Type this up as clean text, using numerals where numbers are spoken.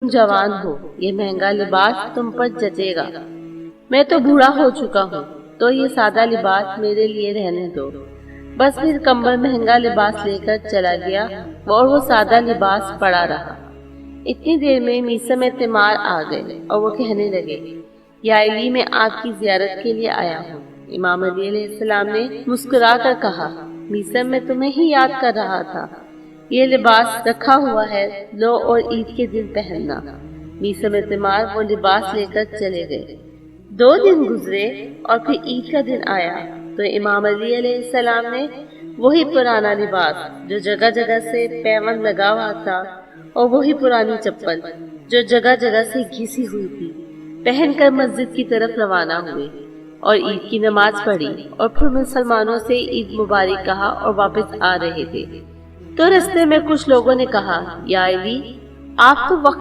जवान हो, ये महंगा लिबास तुम पर जचेगा। मैं तो बूढ़ा हो चुका हूँ, तो ये सादा लिबास मेरे लिए रहने दो। बस फिर कंबल महंगा लिबास लेकर चला गया और वो सादा लिबास पड़ा रहा। इतनी देर में मीसम तिमार आ गए और वो कहने लगे, या अली, मैं आपकी जियारत के लिए आया हूँ। इमाम अली अलैहिस्सलाम ने मुस्कुरा कर कहा, मीसम, मैं तुम्हें ही याद कर रहा था। ये लिबास रखा हुआ है, लो और ईद के दिन पहनना। मीसम तिमार वो लिबास लेकर चले गए। 2 दिन गुजरे और फिर ईद का दिन आया तो इमाम अली अलैहिस्सलाम ने वही पुराना लिबास जो जगह जगह से पैबंद लगा हुआ था और वही पुरानी चप्पल जो जगह जगह से घिसी हुई थी पहनकर मस्जिद की तरफ रवाना हुए और ईद की नमाज पढ़ी और फिर मुसलमानों से ईद मुबारक कहा और वापस आ रहे थे तो रास्ते में कुछ लोगों ने कहा, या अली, आप तो वक्त